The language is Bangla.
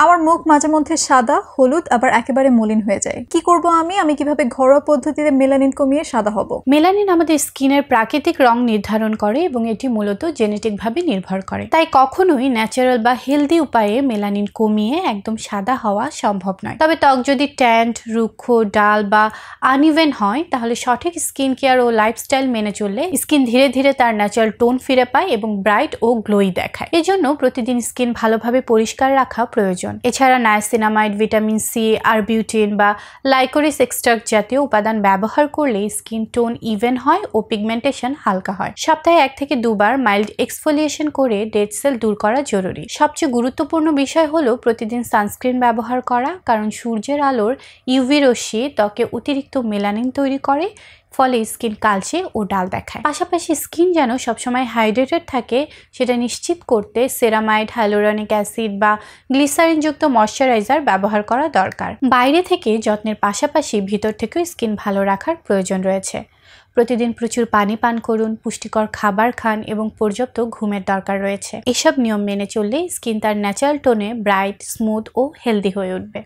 আমার মুখ মাঝে মধ্যে সাদা, হলুদ আবার একেবারে মলিন হয়ে যায়। কি করব আমি কিভাবে ঘরোয়া পদ্ধতিতে মেলানিন কমিয়ে সাদা হব? মেলানিন আমাদের স্কিনের প্রাকৃতিক রং নির্ধারণ করে এবং এটি মূলত জেনেটিক ভাবে নির্ভর করে। তাই কখনোই ন্যাচারাল বা হেলদি উপায়ে মেলানিন কমিয়ে একদম সাদা হওয়া সম্ভব নয়। তবে ত্বক যদি ট্যান্ট, রুক্ষ, ডাল বা আনইভেন হয় তাহলে সঠিক স্কিন কেয়ার ও লাইফস্টাইল মেনে চললে স্কিন ধীরে ধীরে তার ন্যাচারাল টোন ফিরে পায় এবং ব্রাইট ও গ্লোই দেখায়। এজন্য প্রতিদিন স্কিন ভালোভাবে পরিষ্কার রাখা প্রয়োজন। এছাড়া নায়াসিনামাইড, ভিটামিন সি, আরবিউটিন বা লাইকোরিস এক্সট্রাক্ট জাতীয় উপাদান ব্যবহার করলে স্কিন টোন ইভেন হয় ও পিগমেন্টেশন হালকা হয়। সপ্তাহে 1 থেকে 2 বার মাইল্ড এক্সফোলিয়েশন করে ডেড সেল দূর করা জরুরি। সবচেয়ে গুরুত্বপূর্ণ বিষয় হলো প্রতিদিন সানস্ক্রিন ব্যবহার করা, কারণ সূর্যের আলোর ইউভি রশ্মি ত্বকে অতিরিক্ত মেলানিন তৈরি করে, ফলে স্কিন কালচে ও ডাল দেখায়। পাশাপাশি স্কিন যেন সবসময় হাইড্রেটেড থাকে সেটা নিশ্চিত করতে সেরামাইড, হাইলোরনিক অ্যাসিড বা গ্লিসারিনযুক্ত ময়শ্চারাইজার ব্যবহার করা দরকার। বাইরে থেকে যত্নের পাশাপাশি ভিতর থেকেও স্কিন ভালো রাখার প্রয়োজন রয়েছে। প্রতিদিন প্রচুর পানি পান করুন, পুষ্টিকর খাবার খান এবং পর্যাপ্ত ঘুমের দরকার রয়েছে। এসব নিয়ম মেনে চললে স্কিন তার ন্যাচারাল টোনে ব্রাইট, স্মুথ ও হেলদি হয়ে উঠবে।